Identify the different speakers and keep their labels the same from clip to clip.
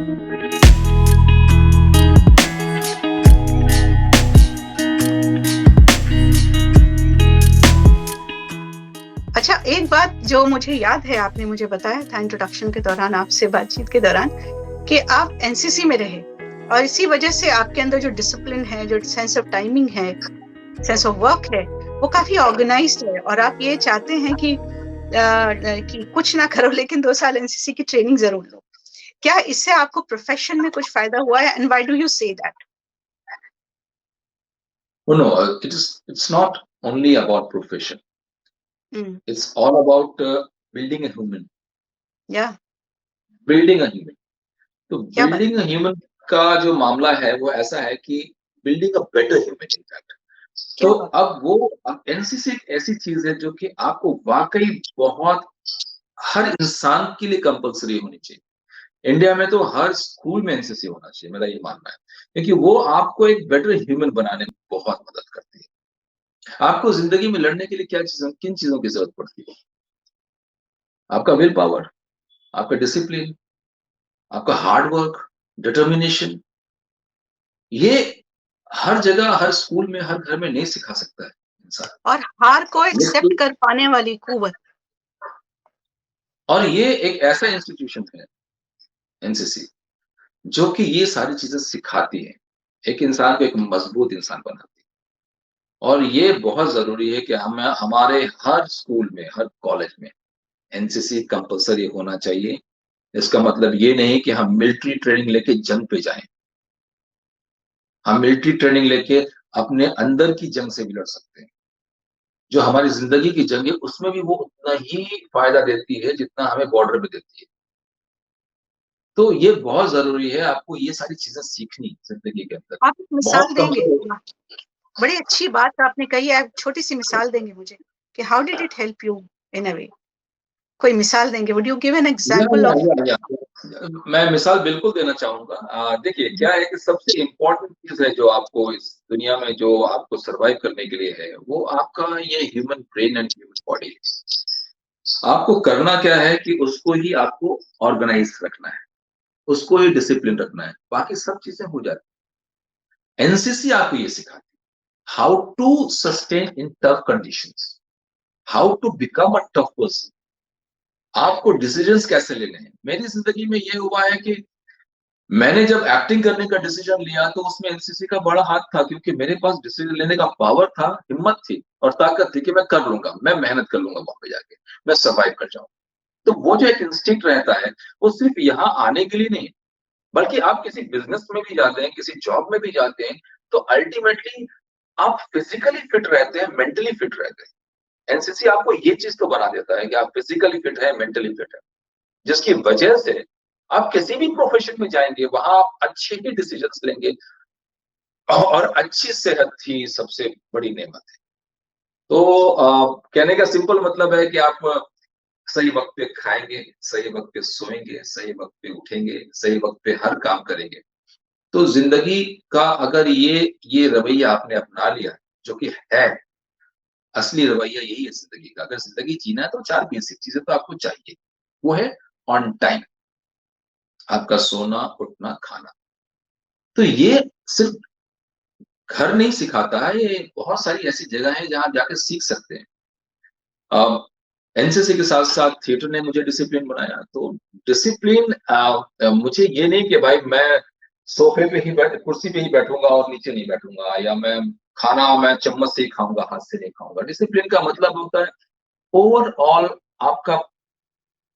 Speaker 1: अच्छा, एक बात जो मुझे याद है आपने मुझे बताया था इंट्रोडक्शन के दौरान, आपसे बातचीत के दौरान, कि आप एनसीसी में रहे और इसी वजह से आपके अंदर जो डिसिप्लिन है, जो सेंस ऑफ टाइमिंग है, सेंस ऑफ वर्क है, वो काफी ऑर्गेनाइज्ड है और आप ये चाहते हैं कि कुछ ना करो लेकिन 2 साल एनसीसी की ट्रेनिंग जरूर लो। क्या इससे आपको प्रोफेशन में कुछ फायदा हुआ है and why do you say that?
Speaker 2: Oh, no, it's not only about profession.
Speaker 1: Hmm.
Speaker 2: It's all about building a human.
Speaker 1: Yeah.
Speaker 2: Building a human. तो
Speaker 1: क्या बात?
Speaker 2: building a human का जो मामला है वो ऐसा है कि building a better human in fact.
Speaker 1: क्या
Speaker 2: तो
Speaker 1: बात?
Speaker 2: अब वो एनसीसी एक ऐसी चीज है जो कि आपको वाकई बहुत हर इंसान के लिए कंपलसरी होनी चाहिए। इंडिया में तो हर स्कूल में एनसीसी होना चाहिए, मेरा ये मानना है, क्योंकि वो आपको एक बेटर ह्यूमन बनाने में बहुत मदद करती है। आपको जिंदगी में लड़ने के लिए किन चीजों की जरूरत पड़ती है? आपका विल पावर, आपका डिसिप्लिन, आपका हार्ड वर्क, डिटर्मिनेशन। ये हर जगह, हर स्कूल में, हर घर में नहीं सिखा सकता है इंसान।
Speaker 1: और हार को एक्सेप्ट कर पाने वाली कुवत।
Speaker 2: और ये एक ऐसा इंस्टीट्यूशन है एनसीसी जो कि ये सारी चीजें सिखाती है, एक इंसान को एक मजबूत इंसान बनाती है। और ये बहुत जरूरी है कि हम हमारे हर स्कूल में, हर कॉलेज में एनसीसी कंपलसरी होना चाहिए। इसका मतलब ये नहीं कि हम मिलिट्री ट्रेनिंग लेके जंग पे जाएं। हम मिलिट्री ट्रेनिंग लेके अपने अंदर की जंग से भी लड़ सकते हैं। जो हमारी जिंदगी की जंग है उसमें भी वो उतना ही फायदा देती है जितना हमें बॉर्डर पे देती है। तो ये बहुत जरूरी है, आपको ये सारी चीजें सीखनी जिंदगी के अंदर।
Speaker 1: आप एक मिसाल देंगे? बड़ी अच्छी बात आपने कही है, छोटी सी मिसाल देंगे मुझे कि how did it help you in a way? कोई मिसाल देंगे? Would you give an example of?
Speaker 2: मैं मिसाल बिल्कुल देना चाहूंगा। देखिए क्या है कि सबसे इम्पोर्टेंट चीज है जो आपको इस दुनिया में जो आपको सरवाइव करने के लिए है, वो आपका ये human brain and human body. आपको करना क्या है कि उसको ही आपको ऑर्गेनाइज रखना है, उसको ही डिसिप्लिन रखना है, बाकी सब चीजें हो जाती। एनसीसी आपको ये सिखाती है how to sustain in tough conditions, how to become a tough person, आपको डिसीजंस कैसे लेने हैं। मेरी जिंदगी में ये हुआ है कि मैंने जब एक्टिंग करने का डिसीजन लिया तो उसमें एनसीसी का बड़ा हाथ था, क्योंकि मेरे पास डिसीजन लेने का पावर था, हिम्मत थी और ताकत थी कि मैं कर लूंगा, मैं मेहनत कर लूंगा, वहां पे जाके मैं सर्वाइव कर जाऊंगा। तो वो जो एक इंस्टिंक्ट रहता है वो सिर्फ यहाँ आने के लिए नहीं, बल्कि आप किसी बिजनेस में भी जाते हैं, किसी जॉब में भी जाते हैं, तो अल्टीमेटली आप फिजिकली फिट रहते हैं, मेंटली फिट रहते हैं। एनसीसी आपको ये चीज तो बना देता है कि आप फिजिकली फिट है, मेंटली फिट है, जिसकी वजह से आप किसी भी प्रोफेशन में जाएंगे वहां आप अच्छे ही डिसीजंस लेंगे और अच्छी सेहत ही सबसे बड़ी नेमत है। तो कहने का सिंपल मतलब है कि आप सही वक्त पे खाएंगे, सही वक्त पे सोएंगे, सही वक्त पे उठेंगे, सही वक्त पे हर काम करेंगे। तो जिंदगी का अगर ये रवैया आपने अपना लिया, जो कि है असली रवैया, यही है जिंदगी का। अगर जिंदगी जीना है तो 4 बेसिक चीजें तो आपको चाहिए। वो है ऑन टाइम, आपका सोना, उठना, खाना। तो ये सिर्फ घर नहीं सिखाता है, ये बहुत सारी ऐसी जगह है जहां जाके सीख सकते हैं। एनसीसी के साथ साथ थिएटर ने मुझे डिसिप्लिन बनाया। तो डिसिप्लिन मुझे ये नहीं कि भाई मैं सोफे पे ही कुर्सी पे ही बैठूंगा और नीचे नहीं बैठूंगा, या मैं चम्मच से ही खाऊंगा, हाथ से नहीं खाऊंगा। डिसिप्लिन का मतलब होता है ओवरऑल आपका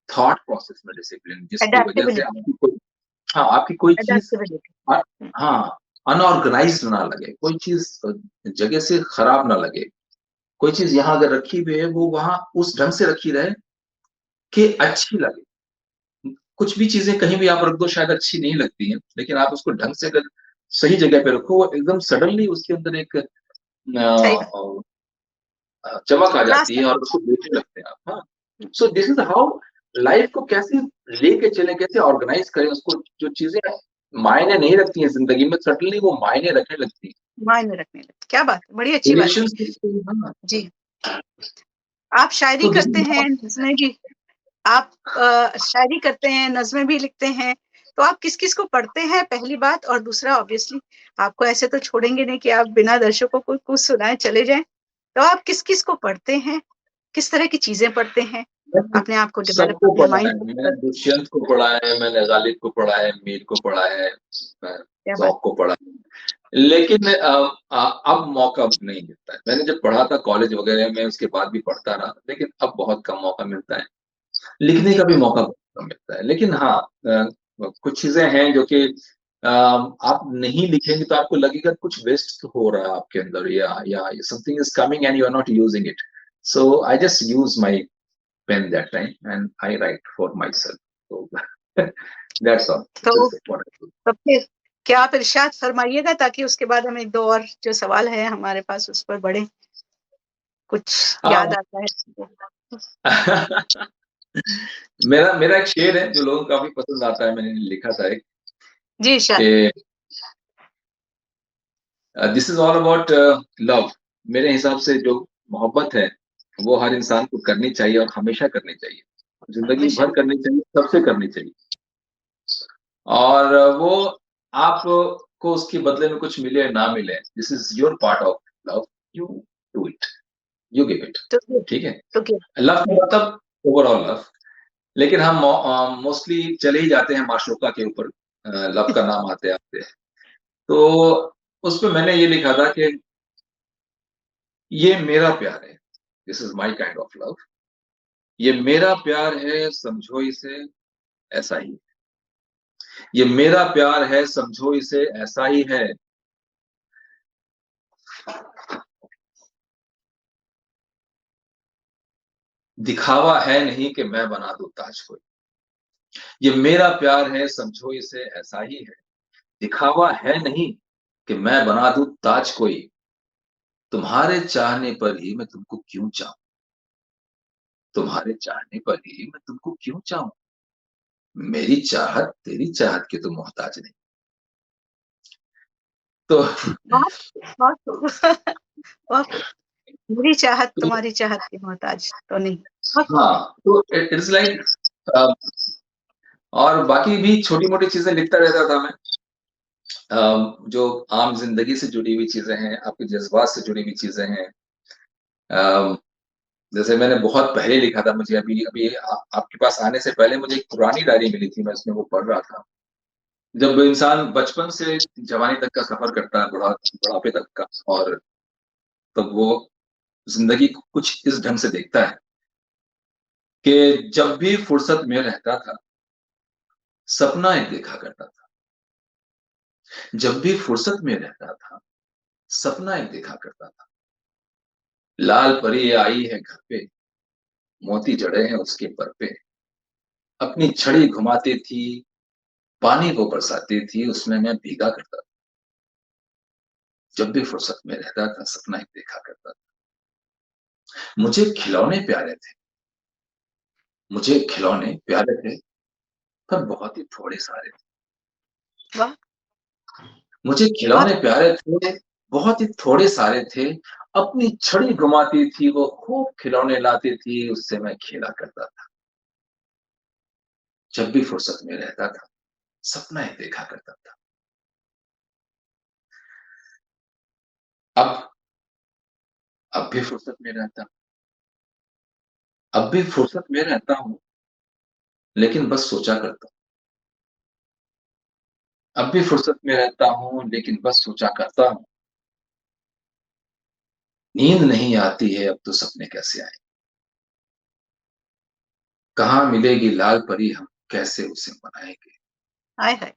Speaker 2: थॉट प्रोसेस में डिसिप्लिन, जिसकी वजह से आपकी कोई चीज हाँ अनऑर्गेनाइज ना लगे, कोई चीज जगह से खराब ना लगे। कोई चीज यहाँ अगर रखी हुई है वो वहां उस ढंग से रखी रहे कि अच्छी लगे। कुछ भी चीजें कहीं भी आप रख दो शायद अच्छी नहीं लगती हैं, लेकिन आप उसको ढंग से अगर सही जगह पे रखो, वो एकदम सडनली उसके अंदर एक चमक आ जाती है और उसको देखने लगते हैं आप। हाँ, so this is how life को कैसे लेके चले, कैसे ऑर्गेनाइज करें उसको। जो चीजें मायने नहीं रखती हैं जिंदगी में, सडनली वो मायने रखने लगती हैं।
Speaker 1: मायने रखने लगती। क्या बात, बड़ी अच्छी बात है जी। आप शायरी करते हैं, नज़्में भी आप शायरी करते हैं, नज़्में भी लिखते हैं, तो आप किस-किस को पढ़ते हैं पहली बात, और दूसरा ऑब्वियसली आपको ऐसे तो छोड़ेंगे नहीं कि आप बिना दर्शकों को कुछ सुनाए चले जाएँ। तो आप किस-किस को पढ़ते हैं? किस तरह की चीज़ें पढ़ते हैं? अपने आप को डेवलप
Speaker 2: सबको
Speaker 1: करते हैं,
Speaker 2: पढ़ा
Speaker 1: माइंड
Speaker 2: है,
Speaker 1: को
Speaker 2: मैंने दुष्यंत को पढ़ा है, मैंने गालिब को पढ़ा है, मीर को पढ़ा है,
Speaker 1: क्या बात
Speaker 2: ज़ौक़ को पढ़ा है। लेकिन अब मौका नहीं मिलता है। मैंने जब पढ़ा था कॉलेज वगैरह में, उसके बाद भी पढ़ता रहा, लेकिन अब बहुत कम मौका मिलता है। लिखने
Speaker 1: जी,
Speaker 2: का भी मौका बहुत कम मिलता है। लेकिन हाँ, कुछ चीज़ें हैं जो कि आप नहीं लिखेंगे तो आपको लगेगा कुछ वेस्ट हो रहा है आपके अंदर, या something is coming and you are not using it. So I just use my pen that time and I write for myself. So that's all.
Speaker 1: तो
Speaker 2: this is what I do.
Speaker 1: तो फिर क्या आप इरशाद फरमाइएगा, ताकि उसके बाद हम 1-2 और जो सवाल है हमारे पास उस पर बढ़ें, कुछ याद आता है तो?
Speaker 2: मेरा मेरा एक शेर है जो लोगों को काफ़ी पसंद आता है, मैंने लिखा था एक,
Speaker 1: जी, इरशाद।
Speaker 2: कि this is all about love. मेरे हिसाब से जो मोहब्बत है, वो हर इंसान को करनी चाहिए और हमेशा करनी चाहिए। ज़िंदगी
Speaker 1: बेशक।
Speaker 2: भर करनी चाहिए, सबसे करनी चाहिए। और वो आपको उसके बदले में कुछ मिले या ना मिले, this is your part of love, you do it, you give it.
Speaker 1: तो फिर
Speaker 2: ठीक है?
Speaker 1: तो क्या?
Speaker 2: लव का मतलब ओवरऑल लव। लेकिन हम मोस्टली चले ही जाते हैं माशूका के ऊपर, लव का नाम आते-आते। तो उसपे मैंने ये लिखा था कि ये मेरा प्यार है, this is my kind of love. ये मेरा प्यार है, समझो इसे ऐसा ही। ये मेरा प्यार है, समझो इसे ऐसा ही है। दिखावा है नहीं कि मैं बना दूँ ताज कोई। ये मेरा प्यार है, समझो इसे ऐसा ही है। दिखावा है नहीं कि मैं बना दूँ ताज कोई। तुम्हारे चाहने पर ही मैं तुमको क्यों चाहूँ? तुम्हारे चाहने पर ही मैं तुमको क्यों चाहूँ? मेरी चाहत तेरी चाहत की तो मोहताज नहीं। तो
Speaker 1: बहुत बहुत बहुत मेरी चाहत
Speaker 2: तो
Speaker 1: तुम्हारी चाहत की मोहताज तो नहीं। बहुत
Speaker 2: हाँ, तो इट्स लाइक अ, और बाकी भी छोटी-मोटी चीज़ें लिखता रहता था मैं। जो आम ज़िंदगी से जुड़ी हुई चीज़ें हैं, आपके जज़्बात से जुड़ी हुई चीज़ें हैं। अ, जैसे मैंने बहुत पहले लिखा था, मुझे अभी अभी आपके पास आने से पहले मुझे एक पुरानी डायरी मिली थी, मैं उसमें वो पढ़ रहा था। जब इंसान बचपन से जवानी तक का सफ़र करता है, बुढ़ापे तक का, और तब वो ज़िंदगी को कुछ इस ढंग से देखता है कि जब भी फुर्सत में रहता था, सपना एक देखा करता था। जब भी फुर्सत में रहता था, सपना एक देखा करता था। लाल परी आई है घर पे, मोती जड़े हैं उसके पर पे। अपनी छड़ी घुमाती थी, पानी को बरसाती थी, उसमें मैं भीगा करता था। जब भी फुर्सत में रहता था, सपना एक देखा करता था। मुझे खिलौने प्यारे थे, मुझे खिलौने प्यारे थे, पर बहुत ही थोड़े सारे थे।
Speaker 1: वाह!
Speaker 2: मुझे
Speaker 1: बहुत
Speaker 2: खिलौने प्यारे थे, बहुत ही थोड़े सारे थे। अपनी छड़ी घुमाती थी, वो खूब खिलौने लाती थी, उससे मैं खेला करता था। जब भी फुर्सत में रहता था, सपना एक देखा करता था। अब अब भी फुर्सत में रहता हूँ, अब भी फुर्सत में रहता हूँ, लेकिन बस सोचा करता हूँ। अब भी फुर्सत में रहता हूँ, लेकिन बस सोचा करता हूँ। नींद नहीं आती है, अब तो सपने कैसे आएँ? कहाँ मिलेगी लाल परी, हम कैसे उसे मनाएँगे?
Speaker 1: हाय, हाय!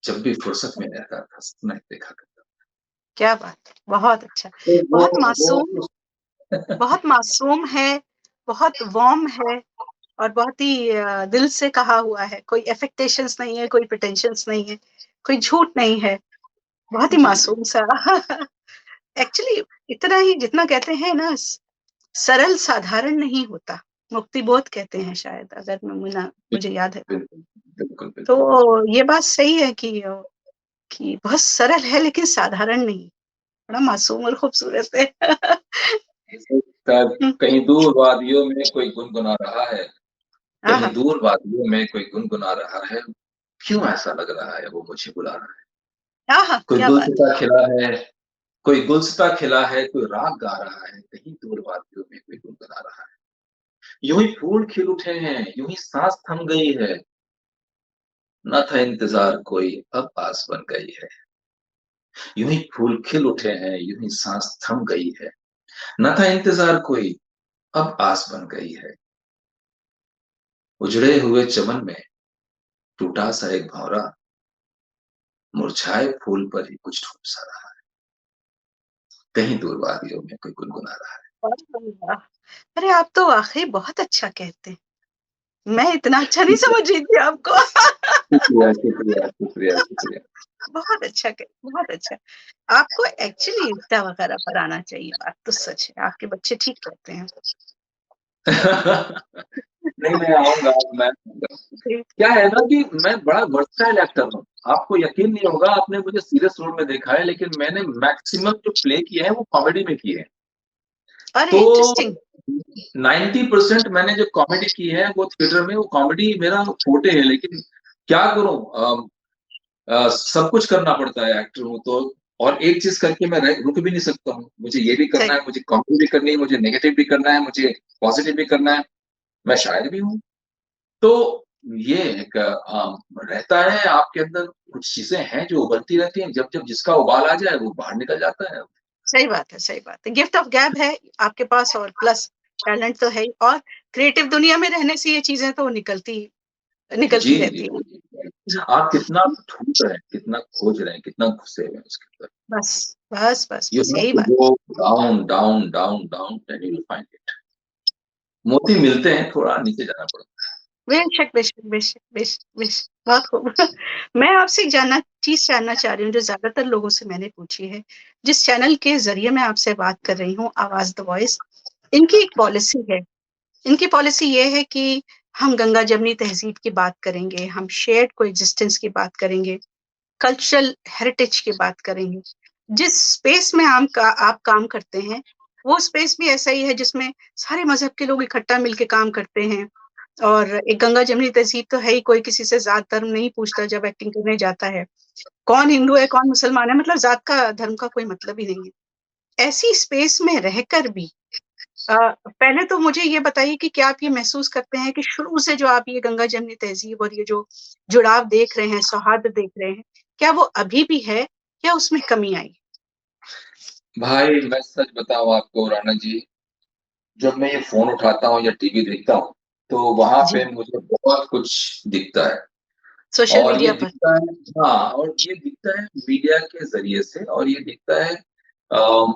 Speaker 2: जब भी फुर्सत में रहता था, सपना एक देखा करता था।
Speaker 1: क्या बात है! बहुत अच्छा,
Speaker 2: तो
Speaker 1: बहुत बहुत मासूम है, बहुत वार्म है, और बहुत ही दिल से कहा हुआ है। कोई एफेक्टेशंस नहीं है, कोई प्रिटेंशंस नहीं है, कोई झूठ नहीं है, बहुत ही
Speaker 2: जी, जी।
Speaker 1: मासूम सा। एक्चुअली इतना ही, जितना कहते हैं ना, सरल साधारण नहीं होता। मुक्तिबोध कहते हैं शायद, अगर मुझे याद है तो।
Speaker 2: बिल्कुल, बिल्कुल, बिल्कुल।
Speaker 1: तो ये बात सही है कि बहुत सरल है लेकिन साधारण नहीं, बड़ा मासूम और खूबसूरत है।
Speaker 2: जैसे शायद कहीं दूर वादियों में कोई गुनगुना रहा है, कहीं
Speaker 1: आहा,
Speaker 2: दूर वादियों में कोई गुनगुना रहा है, क्यों ऐसा लग रहा है वो मुझे बुला रहा है।
Speaker 1: आहा,
Speaker 2: कोई
Speaker 1: क्या बात
Speaker 2: गुलसिता खिला है, कोई गुलसिता खिला है, कोई राग गा रहा है, कहीं दूर वादियों में कोई गुनगुना रहा है। यूँ ही फूल खिल उठे हैं, यूँ ही साँस थम गई है, ना था इंतज़ार कोई, अब आस बन गई है। यूँ ही फूल खिल उठे हैं, यूँ ही साँस थम गई है, ना था इंतज़ार कोई, अब आस बन गई है। उजड़े हुए चमन में टूटा सा एक भंवरा, मुरझाए फूल पर ही कुछ ठूम सा रहा है। कहीं दूर वादियों में कोई गुनगुना रहा है।
Speaker 1: वाह! अरे आप तो वाक़ई बहुत अच्छा कहते हैं। मैं इतना अच्छा नहीं समझ रही थी आपको।
Speaker 2: शुक्रिया, शुक्रिया, शुक्रिया, शुक्रिया।
Speaker 1: बहुत अच्छा। आपको एक्चुअली इंस्टा वगैरह पर आना चाहिए, बात तो सच है। आपके बच्चे ठीक कहते हैं।
Speaker 2: नहीं, मैं आऊँगा, मैं आऊँगा।
Speaker 1: जी,
Speaker 2: क्या है ना कि मैं बड़ा वर्सेटाइल एक्टर हूँ। आपको यकीन नहीं होगा, आपने मुझे सीरियस रोल में देखा है, लेकिन मैंने मैक्सिमम जो प्ले किए हैं, वो कॉमेडी में किए हैं।
Speaker 1: अरे
Speaker 2: तो
Speaker 1: इंटरेस्टिंग।
Speaker 2: 90% मैंने जो कॉमेडी की है, वो थिएटर में वो कॉमेडी मेरा फोर्टे है, लेकिन क्या करूँ सब कुछ करना पड़ता है, एक्टर हूँ तो। और एक चीज़ करके मैं रुक भी नहीं सकता हूँ। मुझे ये भी करना
Speaker 1: सही,
Speaker 2: है, मुझे कॉमेडी भी करनी है, मुझे नेगेटिव भी करना है, मुझे पॉज़िटिव भी करना है। मैं शायर भी हूँ। तो ये एक रहता है आपके अंदर, कुछ चीज़ें हैं जो उबलती रहती हैं, जब-जब जिसका उबाल आ जाए वो बाहर निकल जाता है।
Speaker 1: सही बात है, सही बात है। गिफ्ट ऑफ गैब है आपके पास और प्लस टैलेंट तो है ही और क्रिएटिव दुनिया में रहने से ये चीज़ें तो
Speaker 2: जी,
Speaker 1: निकलती
Speaker 2: जी,
Speaker 1: रहती हैं।
Speaker 2: जी।
Speaker 1: जी,
Speaker 2: आप कितना ढूँढ रहे हैं, कितना खोज रहे हैं, कितना घुसे हुए हैं उसके अंदर।
Speaker 1: बस,
Speaker 2: You
Speaker 1: बस
Speaker 2: have
Speaker 1: यही
Speaker 2: to
Speaker 1: बात।
Speaker 2: go down, down, down, down, then you will find it. मोती मिलते हैं, थोड़ा नीचे जाना पड़ता
Speaker 1: बेशक, बेशक, बेशक, बेशक, बेशक, बहुत खूब। मैं आपसे एक चीज़ जानना चाह रही हूँ जो ज़्यादातर लोगों से मैंने पूछी है। जिस चैनल के ज़रिए मैं आपसे बात कर रही हूँ, आवाज़ द वॉइस, इनकी एक पॉलिसी है। इनकी पॉलिसी ये है कि हम गंगा-जमुनी तहज़ीब की बात करेंगे, हम शेयर्ड कोएग्जिस्टेंस की बात करेंगे, कल्चरल हेरिटेज की बात करेंगे। जिस स्पेस में आप काम करते हैं, वो स्पेस भी ऐसा ही है जिसमें सारे मज़हब के लोग इकट्ठा मिल के काम करते हैं। और एक गंगा-जमुनी तहज़ीब तो है ही, कोई किसी से ज़ात धर्म नहीं पूछता जब एक्टिंग करने जाता है। कौन हिंदू है, कौन मुसलमान है, मतलब ज़ात का, धर्म का कोई मतलब ही नहीं है। ऐसी स्पेस में रहकर भी पहले तो मुझे ये बताइए कि क्या आप ये महसूस करते हैं कि शुरू से जो आप ये गंगा-जमुनी तहज़ीब और ये जो जुड़ाव देख रहे हैं, सौहार्द देख रहे हैं, क्या वो अभी भी है या उसमें कमी आई?
Speaker 2: है। भाई, मैं सच बताऊँ आपको राणा जी, जब मैं ये फ़ोन उठाता हूँ या टीवी देखता हूँ, तो वहाँ
Speaker 1: जी,
Speaker 2: पे मुझे बहुत कुछ दिखता है।
Speaker 1: सोशल
Speaker 2: और ये
Speaker 1: मीडिया पर।
Speaker 2: दिखता है, हाँ, और ये दिखता है मीडिया के ज़रिए से, और ये दिखता है अ,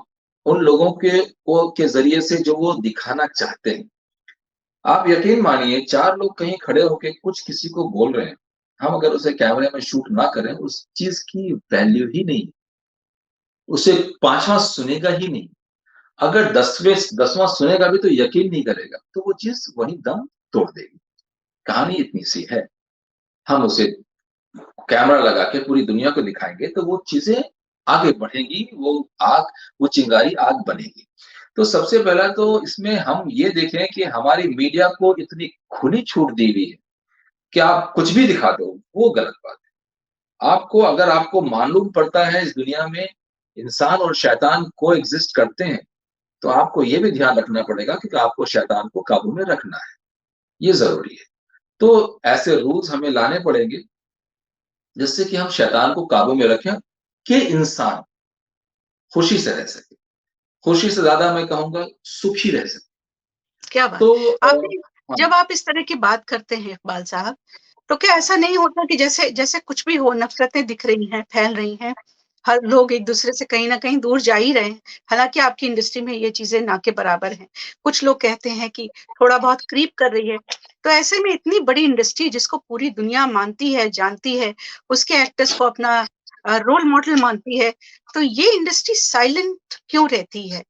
Speaker 2: उन लोगों के ज़रिए से जो वो दिखाना चाहते हैं। आप यकीन मानिए, 4 लोग कहीं खड़े होके कुछ किसी को बोल रहे हैं, हम अगर उसे कैमरे में शूट ना करें, उस चीज़ की वैल्यू ही नहीं, उसे 5वाँ सुनेगा ही नहीं। अगर 10वाँ सुनेगा भी तो यकीन नहीं करेगा, तो वो चीज़ वहीं दम तोड़ देगी। कहानी इतनी सी है, हम उसे कैमरा लगा के पूरी दुनिया को दिखाएँगे, तो वो चीज़ें आगे बढ़ेंगी, वो चिंगारी आग बनेगी। तो सबसे पहला तो इसमें हम ये देखें कि हमारी मीडिया को इतनी खुली छूट दी हुई है कि आप कुछ भी दिखा दो, वो गलत बात है। अगर आपको मालूम पड़ता है इस दुनिया में इंसान और शैतान कोएग्ज़िस्ट करते हैं, तो आपको ये भी ध्यान रखना पड़ेगा कि आपको शैतान को काबू में रखना है, ये ज़रूरी है। तो ऐसे रूल्स हमें लाने पड़ेंगे, जिससे कि हम शैतान को काबू में रखें, कि इंसान खुशी से रह सके। खुशी से ज़्यादा मैं कहूँगा सुखी रह सके।
Speaker 1: क्या बात!
Speaker 2: तो
Speaker 1: आपने
Speaker 2: हाँ,
Speaker 1: जब आप इस तरह की बात करते हैं इकबाल साहब, तो क्या ऐसा नहीं होता कि जैसे जैसे कुछ भी हो, नफ़रतें दिख रही हैं, फैल रही हैं, हर लोग एक-दूसरे से कहीं न कहीं दूर जा ही रहे हैं। हालाँकि आपकी इंडस्ट्री में ये चीज़ें ना के बराबर हैं। कुछ लोग कहते हैं कि थोड़ा बहुत क्रीप कर रही है। तो ऐसे में इतनी बड़ी इंडस्ट्री जिसको पूरी दुनिया मानती है, जानती है, उसके एक्टर्स को अपना रोल मॉडल मानती है, तो ये इंडस्ट्री साइलेंट क्यों रहती है?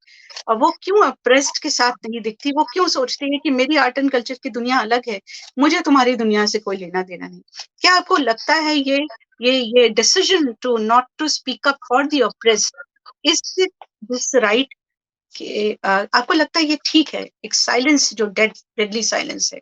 Speaker 1: और वो क्यों अप्रेस्ड के साथ नहीं दिखती? वो क्यों सोचती है कि मेरी आर्ट एंड कल्चर की दुनिया अलग है, मुझे तुम्हारी दुनिया से कोई लेना-देना नहीं। क्या आपको लगता है ये decision to not to speak up for the oppressed, is it this right कि आपको लगता है ये ठीक है, एक साइलेंस जो डेडली साइलेंस है?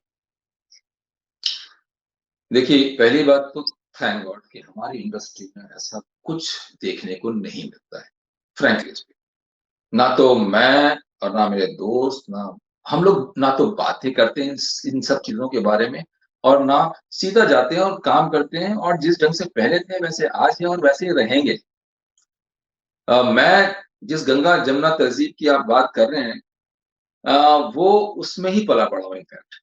Speaker 2: देखिए, पहली बात तो थैंक गॉड कि हमारी इंडस्ट्री में ऐसा कुछ देखने को नहीं मिलता है, फ्रैंकली स्पीकिंग। ना तो मैं और ना मेरे दोस्त, ना हम लोग ना तो बातें करते हैं इन सब चीज़ों के बारे में और ना सीधा जाते हैं और काम करते हैं और जिस ढंग से पहले थे वैसे आज हैं और वैसे ही रहेंगे। मैं जिस गंगा-जमुना तहज़ीब की आप बात कर रहे हैं वो उसमें ही पला-बड़ा हूँ इनफैक्ट।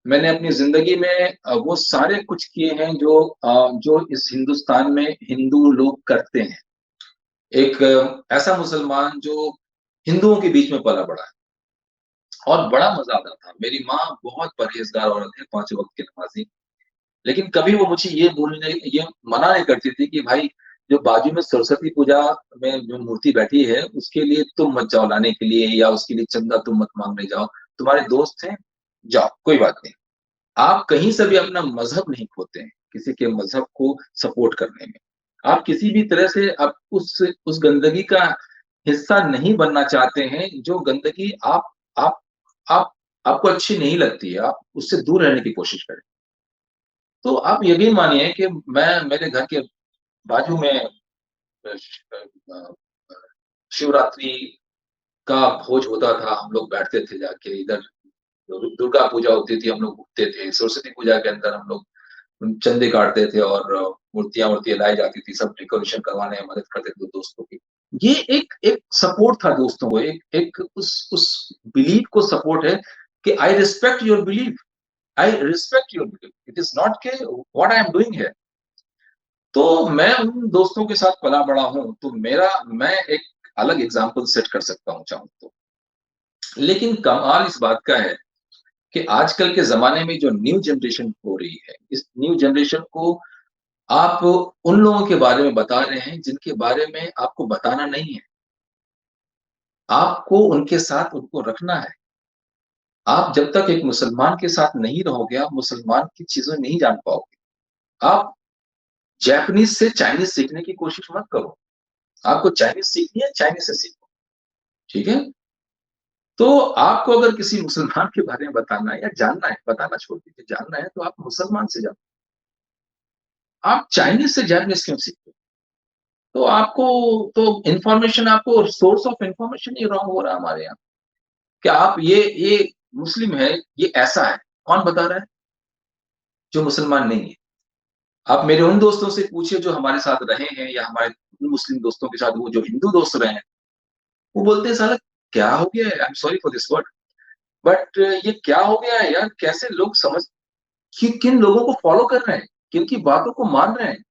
Speaker 2: मैंने अपनी ज़िंदगी में वो सारे कुछ किए हैं जो इस हिंदुस्तान में हिंदू लोग करते हैं। एक ऐसा मुसलमान जो हिंदुओं के बीच में पला-बड़ा है और बड़ा मज़ा आता था। मेरी माँ बहुत परहेज़गार औरत है, 5 वक़्त की नमाज़ी। लेकिन कभी वो मुझे ये मना नहीं करती थी कि भाई जो बाजू में सरस्वती पूजा में जो मूर्ति बैठी है, उसके लिए तुम मत जाओ लाने के लिए या उसके लिए चंदा तुम मत माँगने जाओ। तुम्हारे दोस्त हैं, जाओ, कोई बात नहीं। आप कहीं से भी अपना मज़हब नहीं खोते हैं, किसी के मज़हब को सपोर्ट करने में। आप किसी भी तरह से आप उस गंदगी का हिस्सा नहीं बनना चाहते हैं, जो गंदगी आप आप आपको अच्छी नहीं लगती है, आप उससे दूर रहने की कोशिश करें। तो आप यकीन मानिए कि मैं मेरे घर के बाजू में शिवरात्रि का भोज होता था, हम लोग बैठते थे जाके इधर दुर्गा पूजा होती थी, हम लोग उठते थे, सरस्वती पूजा के अंदर हम लोग चंदे काटते थे और मूर्तियाँ-वूर्तियाँ लाई जाती थी, सब डेकोरेशन करवाने में मदद करते थे दोस्तों की। ये एक एक सपोर्ट था दोस्तों को, एक एक उस बिलीफ को सपोर्ट है कि I respect your belief, I respect your belief, it is not के what I am doing here. तो मैं उन दोस्तों के साथ पला-बड़ा हूँ, तो मैं एक अलग एग्ज़ाम्पल सेट कर सकता हूँ चाहूँ तो। लेकिन कमाल इस बात का है कि आजकल के ज़माने में जो न्यू जनरेशन हो रही है, इस न्यू जनरेशन को आप उन लोगों के बारे में बता रहे हैं, जिनके बारे में आपको बताना नहीं है। आपको उनके साथ उनको रखना है। आप जब तक एक मुसलमान के साथ नहीं रहोगे, आप मुसलमान की चीज़ें नहीं जान पाओगे। आप जैपनीज़ से चाइनीज़ सीखने की कोशिश मत करो। आपको चाइनीज़ सीखनी है, चाइनीज़ से सीखो, ठीक है? तो आपको अगर किसी मुसलमान के बारे में बताना है या जानना है, बताना छोड़ दीजिए, जानना है तो आप मुसलमान से जानो। आप चाइनीज़ से जापानीज़ क्यों सीखते हो? तो आपको तो इन्फॉर्मेशन आपको source of information he wrong हो रहा है हमारे यहाँ। क्या आप ये मुस्लिम है, ये ऐसा है, कौन बता रहा है? जो मुसलमान नहीं है। आप मेरे उन दोस्तों से पूछिए जो हमारे साथ रहे हैं या हमारे उन मुस्लिम दोस्तों के साथ वो जो हिंदू दोस्त रहे हैं, वो बोलते हैं साला क्या हो गया है? I am sorry for this word but ये क्या हो गया है यार? कैसे लोग समझ कि किन लोगों को फॉलो कर रहे हैं, किनकी बातों को मान रहे हैं।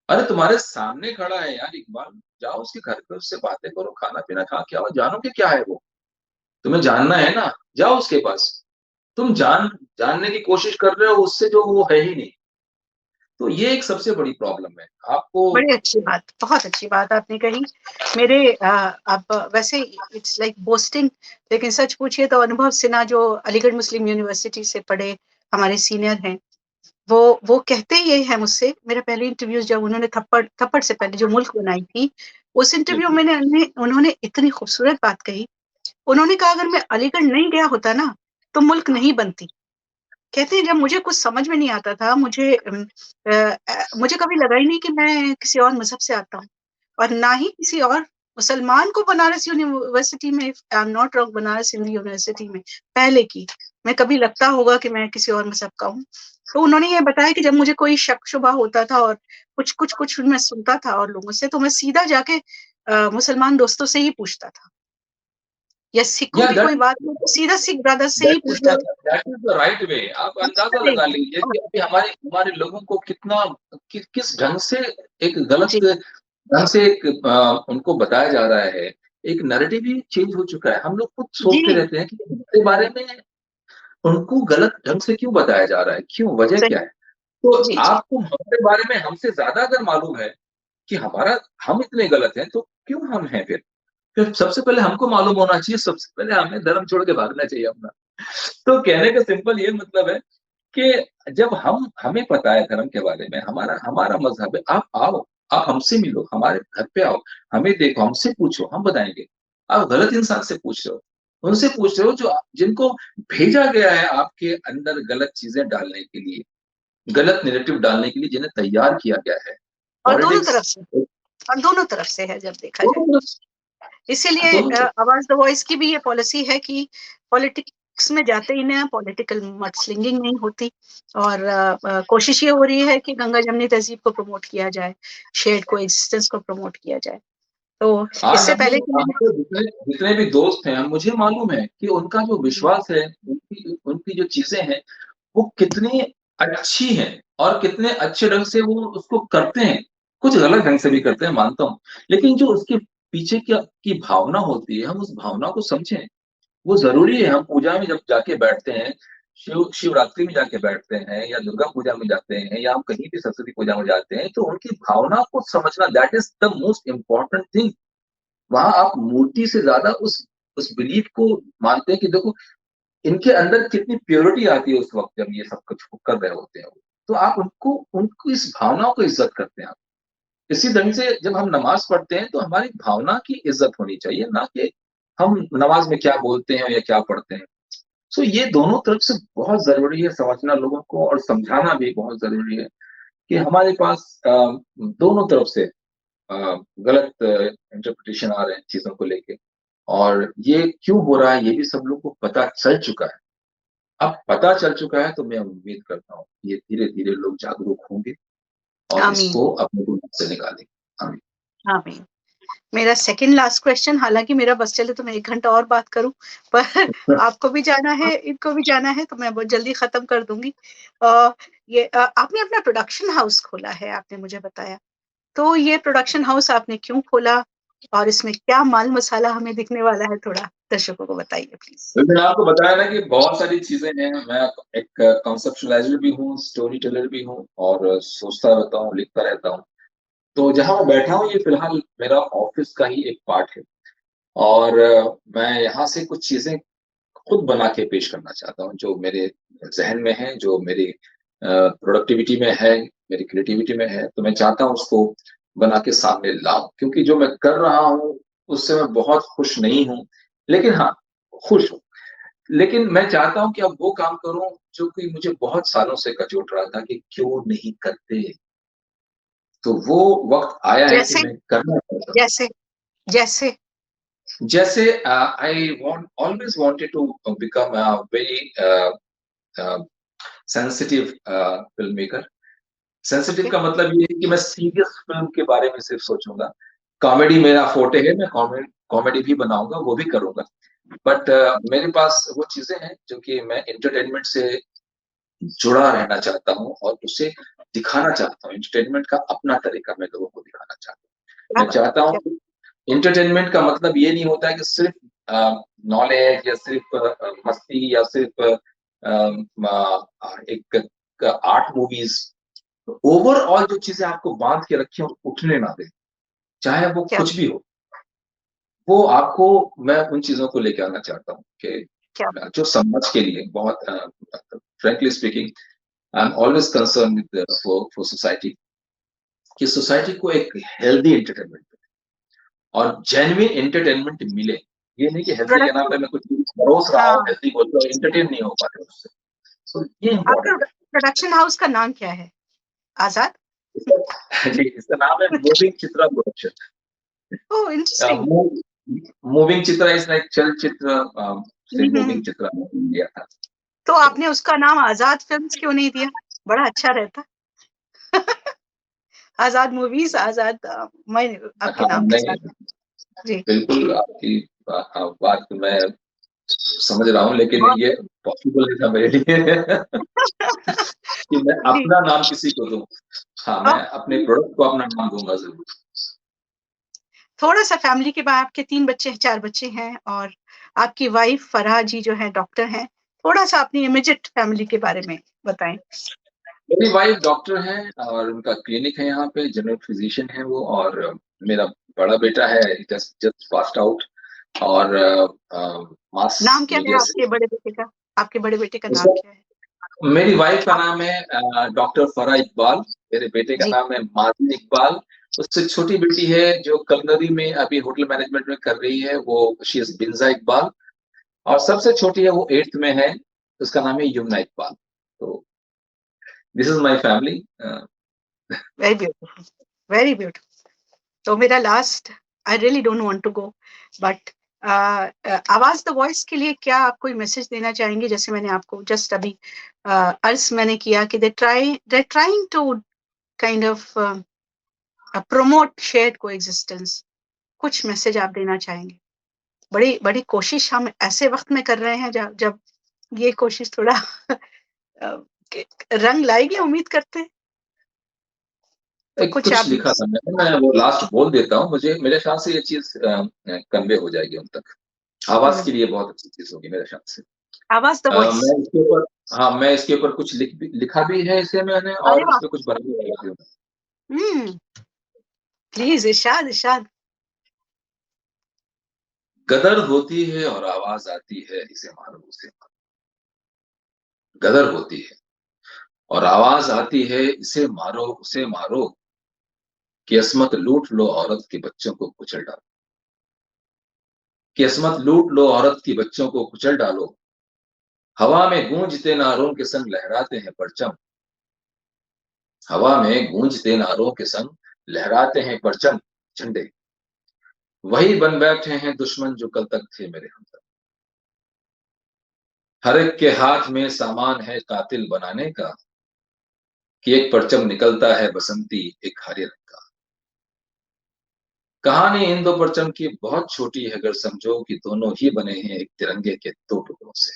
Speaker 2: अरे तुम्हारे सामने खड़ा है यार इकबाल, जाओ उसके घर पे उससे बातें करो, खाना-पीना खा के आओ, जानो कि क्या है वो। तुम्हें जानना है ना, जाओ उसके पास। तुम जानने की कोशिश कर रहे हो उससे जो वो है ही नहीं। तो ये एक सबसे बड़ी प्रॉब्लम है। आपको
Speaker 1: बड़ी अच्छी बात, बहुत अच्छी बात आपने कही। मेरे आप वैसे इट्स लाइक बोस्टिंग, लेकिन सच पूछिए तो अनुभव सिन्हा जो अलीगढ़ मुस्लिम यूनिवर्सिटी से पढ़े हमारे सीनियर हैं, वो कहते ये हैं मुझसे, मेरा पहले इंटरव्यू जब उन्होंने थप्पड़ से पहले जो मुल्क बनाई थी, उस
Speaker 2: जी,
Speaker 1: इंटरव्यू
Speaker 2: जी।
Speaker 1: में उन्होंने इतनी खूबसूरत बात कही। उन्होंने कहा अगर मैं अलीगढ़ नहीं गया होता ना, तो मुल्क नहीं बनती। कहते हैं जब मुझे कुछ समझ में नहीं आता था, मुझे कभी लगा ही नहीं कि मैं किसी और मज़हब से आता हूँ और ना ही किसी और मुसलमान को बनारस यूनिवर्सिटी में, I am not wrong, Banaras Hindu university में पहले की, मैं कभी लगता होगा कि मैं किसी और मज़हब का हूँ। तो उन्होंने ये बताया कि जब मुझे कोई शक-शुबा होता था और कुछ मैं सुनता था और लोगों से, तो मैं सीधा जाके मुसलमान दोस्तों से ही पूछता था। या सिखों
Speaker 2: या
Speaker 1: की कोई बात हो तो सीधा सिख ब्रदर से ही पूछता था।
Speaker 2: That is the right way. आप अंदाज़ा लगा लीजिए कि अभी हमारे हमारे लोगों को कितना किस ढंग से एक गलत
Speaker 1: जी,
Speaker 2: ढंग से एक उनको बताया जा रहा है। एक नैरेटिव ही चेंज हो चुका है। हम लोग खुद सोचते
Speaker 1: जी,
Speaker 2: रहते हैं कि इसके बारे में उनको गलत ढंग से क्यों बताया जा रहा है? क्यों? वजह क्या
Speaker 1: सही।
Speaker 2: है? तो
Speaker 1: जी, जी।
Speaker 2: आपको हमारे बारे में हमसे ज़्यादा अगर मालूम है कि हम इतने गलत हैं, तो क्यों हम हैं फिर? फिर सबसे पहले हमको मालूम होना चाहिए, सबसे पहले हमें धर्म छोड़ के भागना चाहिए अपना। तो कहने का सिंपल ये मतलब है कि जब हमें पता है धर्म के बारे में, हमारा हमारा मज़हब है, आप आओ, आप हमसे मिलो, हमारे घर पे आओ, हमें देखो, हमसे पूछो, हम बताएँगे। आप गलत इंसान से पूछ रहे हो, उनसे पूछ रहे हो जो जिनको भेजा गया है आपके अंदर गलत चीज़ें डालने के लिए। गलत नैरेटिव डालने के लिए जिन्हें तैयार किया गया है।
Speaker 1: और दोनों
Speaker 2: पॉलिटिक्स
Speaker 1: तरफ से, और दोनों तरफ से है जब देखा जाए।
Speaker 2: दोनों
Speaker 1: इसीलिए
Speaker 2: दोनों तरफ।
Speaker 1: आवाज द वॉइस की भी ये पॉलिसी है कि पॉलिटिक्स में जाते ही ना पॉलिटिकल मडस्लिंगिंग नहीं होती, और कोशिश ये हो रही है कि गंगा जमनी तहजीब को प्रमोट किया जाए, शेयर्ड को एग्जिस्टेंस को प्रमोट किया जाए। तो
Speaker 2: आज
Speaker 1: इससे पहले कि
Speaker 2: हमको जितने जितने भी दोस्त हैं, मुझे मालूम है कि उनका जो विश्वास है, उनकी उनकी जो चीजें हैं, वो कितनी अच्छी हैं और कितने अच्छे ढंग से वो उसको करते हैं। कुछ गलत ढंग से भी करते हैं, मानता हूँ, लेकिन जो उसके पीछे की भावना होती है, हम उस भावना को समझें। वो ज़रूरी है। हम पूजा में जब जाके बैठते हैं, शिवरात्रि में जाके बैठते हैं, या दुर्गा पूजा में जाते हैं, या हम कहीं भी सरस्वती पूजा में जाते हैं, तो उनकी भावना को समझना, that is the most important thing. वहाँ आप मूर्ति से ज़्यादा उस बिलीफ को मानते हैं कि देखो, इनके अंदर कितनी प्योरिटी आती है उस वक़्त जब ये सब कुछ कर रहे होते हैं वो। तो आप उनको इस भावना को इज़्ज़त करते हैं आप। इसी ढंग से जब हम नमाज़ पढ़ते हैं, तो हमारी भावना की इज़्ज़त होनी चाहिए, ना कि हम नमाज़ में क्या बोलते हैं या क्या पढ़ते हैं। सो ये दोनों तरफ से बहुत ज़रूरी है समझना लोगों को, और समझाना भी बहुत ज़रूरी है कि हमारे पास दोनों तरफ से गलत इंटरप्रिटेशन आ रहे हैं चीज़ों को लेके, और ये क्यों हो रहा है, ये भी सब लोग को पता चल चुका है। अब पता चल चुका है, तो मैं उम्मीद करता हूँ, ये धीरे-धीरे लोग जागरूक होंगे और
Speaker 1: आमीन,
Speaker 2: इसको अपने दिमाग से निकालेंगे। आमीन।
Speaker 1: आमीन। मेरा सेकंड लास्ट क्वेश्चन, हालांकि मेरा बस चले तो मैं 1 घंटा और बात करूं, पर आपको भी जाना है, इनको भी जाना है, तो मैं बहुत जल्दी खत्म कर दूंगी। आपने अपना प्रोडक्शन हाउस खोला है, आपने मुझे बताया, तो ये प्रोडक्शन हाउस आपने क्यों खोला, और इसमें क्या माल मसाला हमें दिखने वाला है, थोड़ा दर्शकों को बताइए प्लीज।
Speaker 2: तो मैंने आपको बताया ना कि बहुत सारी चीज़ें हैं। मैं एक कॉन्सेप्चुअलाइज़र भी हूँ, स्टोरी टेलर भी हूँ, और सोचता रहता हूँ, लिखता रहता हूँ। तो जहाँ मैं बैठा हूँ, ये फ़िलहाल मेरा ऑफ़िस का ही एक पार्ट है, और मैं यहाँ से कुछ चीज़ें खुद बना के पेश करना चाहता हूँ, जो मेरे ज़हन में है, जो मेरी प्रोडक्टिविटी में है, मेरी क्रिएटिविटी में है, तो मैं चाहता हूँ उसको बना के सामने लाऊँ। क्योंकि जो मैं कर रहा हूँ, उससे मैं बहुत खुश नहीं हूँ, लेकिन हाँ, खुश हूँ। लेकिन मैं चाहता हूँ कि अब वो काम करूँ, जो कि मुझे बहुत सालों से कचोट रहा था कि क्यों नहीं करते? तो वो वक़्त आया है कि
Speaker 1: जैसे
Speaker 2: मैं करना चाहता हूँ।
Speaker 1: जैसे जैसे
Speaker 2: जैसे I want always wanted to become a very sensitive film maker. Sensitive
Speaker 1: okay,
Speaker 2: का मतलब ये है कि मैं सीरियस फ़िल्म के बारे में सिर्फ़ सोचूँगा। कॉमेडी मेरा फ़ोर्टे है, मैं कॉमेडी भी बनाऊँगा, वो भी करूँगा। बट मेरे पास वो चीज़ें हैं जो कि मैं एंटरटेनमेंट से जुड़ा रहना चाहता हूँ और उसे दिखाना चाहता हूँ। एंटरटेनमेंट का अपना तरीका मैं लोगों को दिखाना चाहता हूँ।
Speaker 1: क्या
Speaker 2: मैं
Speaker 1: बात
Speaker 2: चाहता
Speaker 1: क्या,
Speaker 2: हूँ कि एंटरटेनमेंट का मतलब ये नहीं होता है कि सिर्फ़ नॉलेज या सिर्फ़ मस्ती या सिर्फ़ एक आर्ट मूवीज़, ओवरऑल जो चीज़ें आपको बाँध के रखें और उठने ना दें, चाहे वो
Speaker 1: क्या
Speaker 2: कुछ भी हो, वो आपको, मैं उन चीज़ों को लेके आना चाहता हूँ कि
Speaker 1: क्या
Speaker 2: जो समाज के लिए बहुत frankly speaking, I am always concerned with for society, कि सोसाइटी को एक हेल्दी एंटरटेनमेंट और जेन्युइन एंटरटेनमेंट मिले। ये नहीं कि हेल्दी के नाम
Speaker 1: प्रोडक्शन,
Speaker 2: पे मैं कुछ परोस रहा हूँ,
Speaker 1: हाँ,
Speaker 2: हेल्दी बोल रहा हूँ, एंटरटेन नहीं हो पा रहे उससे। सो ये
Speaker 1: आपका
Speaker 2: इम्पोर्टेंट है।
Speaker 1: प्रोडक्शन हाउस का नाम क्या है? आजाद?
Speaker 2: जी, इसका नाम है moving Chitra production.
Speaker 1: Oh, interesting.
Speaker 2: Moving Chitra is like चलचित्र, से मूविंग चित्रा लिया था।
Speaker 1: तो
Speaker 2: तो
Speaker 1: आपने उसका नाम आजाद फिल्म्स क्यों नहीं दिया? बड़ा अच्छा रहता। आजाद मूवीज, आजाद मैं आपके
Speaker 2: हाँ,
Speaker 1: नाम के
Speaker 2: नहीं,
Speaker 1: साथ। जी,
Speaker 2: बिल्कुल आपकी बात मैं समझ रहा हूँ, लेकिन
Speaker 1: बहुत
Speaker 2: ये पॉसिबल नहीं था मेरे लिए कि मैं
Speaker 1: जी।
Speaker 2: अपना नाम किसी को दूँ। हाँ, मैं
Speaker 1: अब
Speaker 2: अपने प्रोडक्ट को अपना नाम दूँगा ज़रूर।
Speaker 1: थोड़ा सा फैमिली के बाद, आपके 3 बच्चे 4 बच्चे हैं, और आपकी वाइफ फराह जी जो है डॉक्टर हैं। थोड़ा सा अपनी इमीडिएट फैमिली के बारे में बताएं।
Speaker 2: मेरी वाइफ़ डॉक्टर हैं और उनका क्लिनिक है यहाँ पे, जनरल फिजिशियन है वो, और मेरा बड़ा बेटा है, जस्ट जस्ट पास्ड आउट, और मास
Speaker 1: नाम क्या है
Speaker 2: मीडिया से।
Speaker 1: आपके बड़े बेटे का? आपके बड़े बेटे का नाम
Speaker 2: उसका,
Speaker 1: क्या है?
Speaker 2: मेरी वाइफ़ का
Speaker 1: आप
Speaker 2: नाम है डॉक्टर फराह इकबाल, मेरे बेटे का
Speaker 1: जी,
Speaker 2: नाम है माज़िन इकबाल। उससे छोटी बेटी है जो culinary में अभी होटल मैनेजमेंट में कर रही है, वो शी इज़ बिंज़ा इकबाल, और सबसे छोटी है वो 8th में है, उसका नाम है यमुना इकबाल। तो this is my family.
Speaker 1: Very beautiful, very beautiful. तो मेरा last, I really don't want to go, but आवाज द वॉइस के लिए क्या आप कोई मैसेज देना चाहेंगे? जैसे मैंने आपको जस्ट अभी अर्ज मैंने किया कि they trying to kind of promote shared coexistence, कुछ मैसेज आप देना चाहेंगे? बड़ी बड़ी कोशिश हम ऐसे वक्त में कर रहे हैं जब जब ये कोशिश थोड़ा रंग लाएगी, उम्मीद करते हैं। तो कुछ
Speaker 2: कुछ
Speaker 1: आप
Speaker 2: लिखा था मैंने, मैं वो लास्ट बोल देता हूँ, मुझे मेरे ख्याल से ये चीज कन्वे हो जाएगी उन तक। आवाज के लिए बहुत अच्छी चीज होगी मेरे ख्याल से।
Speaker 1: आवाज द वॉइस।
Speaker 2: मैं इसके ऊपर, हाँ मैं इसके ऊपर कुछ लिखा भी है इसे मैंने,
Speaker 1: अरे
Speaker 2: और
Speaker 1: वाह,
Speaker 2: इसमें कुछ बना भी है।
Speaker 1: प्लीज इरशाद इरशाद।
Speaker 2: गदर होती है और आवाज आती है, इसे मारो उसे मारो। गदर होती है और आवाज आती है, इसे मारो उसे मारो। कि अस्मत लूट लो औरत के बच्चों को कुचल डालो। कि अस्मत लूट लो औरत की बच्चों को कुचल डालो। हवा में गूंजते नारों के संग लहराते हैं परचम। हवा में गूंजते नारों के संग लहराते हैं परचम, झंडे। वही बन बैठे हैं दुश्मन जो कल तक थे मेरे हमदर्द। हर एक के हाथ में सामान है कातिल बनाने का। कि एक परचम निकलता है बसंती, एक हरे रंग का। कहानी इन दो परचम की बहुत छोटी है, अगर समझो कि दोनों ही बने हैं एक तिरंगे के दो टुकड़ों से।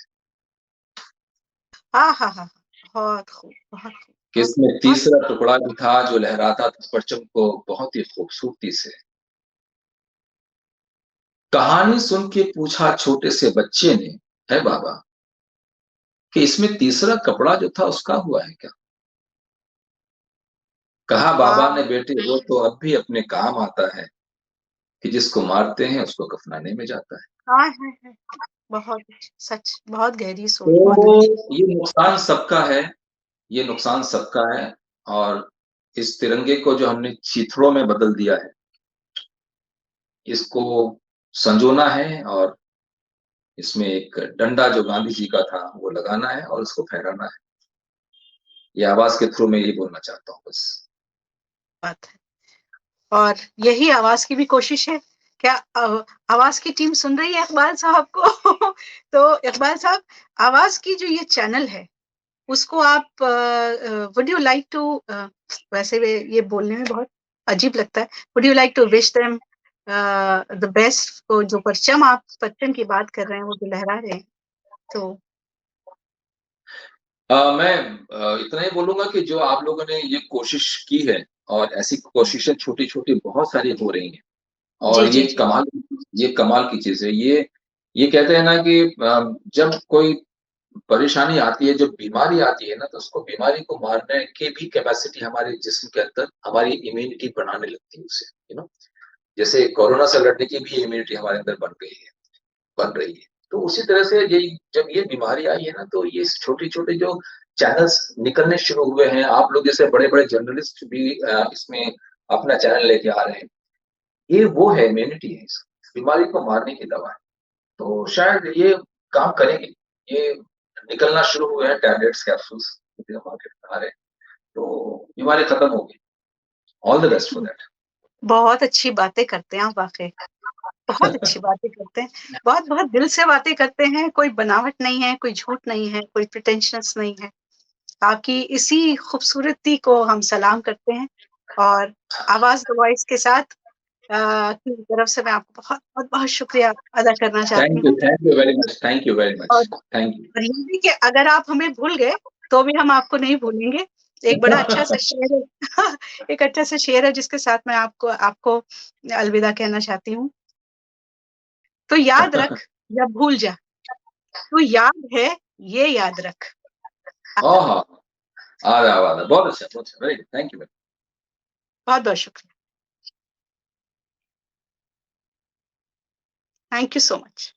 Speaker 1: हाँ हाँ हाँ, बहुत खूब, बहुत खूब,
Speaker 2: कि
Speaker 1: बहुत
Speaker 2: इसमें
Speaker 1: बहुत।
Speaker 2: तीसरा टुकड़ा भी था जो लहराता था परचम को बहुत ही खूबसूरती से। कहानी सुन के पूछा छोटे से बच्चे ने, है बाबा, कि इसमें तीसरा कपड़ा जो था उसका हुआ है क्या? कहा बाबा
Speaker 1: हाँ
Speaker 2: ने, बेटे वो तो अब भी अपने काम आता है। कि जिसको मारते हैं उसको कफनाने में जाता है।
Speaker 1: हाँ है। बहुत अच्छी, सच बहुत गहरी सोच, बहुत अच्छी।
Speaker 2: तो ये नुकसान सबका है, ये नुकसान सबका है। और इस तिरंगे को जो हमने चीथड़ों में बदल दिया है, इसको संजोना है, और इसमें एक डंडा जो गांधी जी का था वो लगाना है और उसको फहराना है। ये आवाज के थ्रू मैं यही बोलना चाहता हूँ बस।
Speaker 1: बात है, और यही आवाज की भी कोशिश है। क्या आवाज की टीम सुन रही है इकबाल साहब को? तो इकबाल साहब, आवाज की जो ये चैनल है उसको आप वुड यू लाइक टू, वैसे ये बोलने में बहुत अजीब लगता है, would you like to wish them the best? को जो परचम, आप परचम की बात कर रहे हैं, वो जो लहरा रहे हैं, तो
Speaker 2: मैं इतना ही बोलूंगा कि जो आप लोगों ने ये कोशिश की है, और ऐसी कोशिशें छोटी छोटी बहुत सारी हो रही हैं, और
Speaker 1: जी जी जी।
Speaker 2: ये कमाल की चीज है। ये कहते हैं ना कि जब कोई परेशानी आती है, जब बीमारी आती है ना, तो उसको, बीमारी को मारने की भी कैपेसिटी हमारे जिस्म के अंदर, हमारी इम्यूनिटी बनाने लगती है उसे, जैसे कोरोना से लड़ने की भी इम्यूनिटी हमारे अंदर बन रही है। तो उसी तरह से ये, जब ये बीमारी आई है ना, तो ये छोटे छोटे जो चैनल्स निकलने शुरू हुए हैं, आप लोग जैसे बड़े बड़े जर्नलिस्ट भी इसमें अपना चैनल लेके आ रहे हैं। ये वो है, इम्यूनिटी है, इस बीमारी को मारने की दवा है। तो शायद ये काम करेंगे। ये निकलना शुरू हुए हैं टैबलेट्स, कैप्सूल्स मार्केट में आ रहे हैं, तो बीमारी खत्म होगी। All the best for that.
Speaker 1: बहुत अच्छी बातें करते हैं आप, वाकई बहुत अच्छी बातें करते हैं, बहुत बहुत दिल से बातें करते हैं, कोई बनावट नहीं है, कोई झूठ नहीं है, कोई प्रिटेंशंस नहीं है। आपकी इसी खूबसूरती को हम सलाम करते हैं, और आवाज द वॉइस के साथ की तरफ से मैं आपको बहुत बहुत बहुत शुक्रिया अदा करना चाहती हूँ।
Speaker 2: Thank you very much, thank you very much,
Speaker 1: और
Speaker 2: थैंक यू।
Speaker 1: ये भी कि अगर आप हमें भूल गए तो भी हम आपको नहीं भूलेंगे। एक बड़ा अच्छा सा शेर है एक अच्छा सा शेर है जिसके साथ मैं आपको आपको अलविदा कहना चाहती हूँ। तो याद रख या भूल जा, तू याद है ये याद रख।
Speaker 2: हाँ हाँ, आ रहा, बहुत अच्छा, वेरी गुड, थैंक यू।
Speaker 1: बहुत बहुत शुक्रिया, थैंक यू सो मच।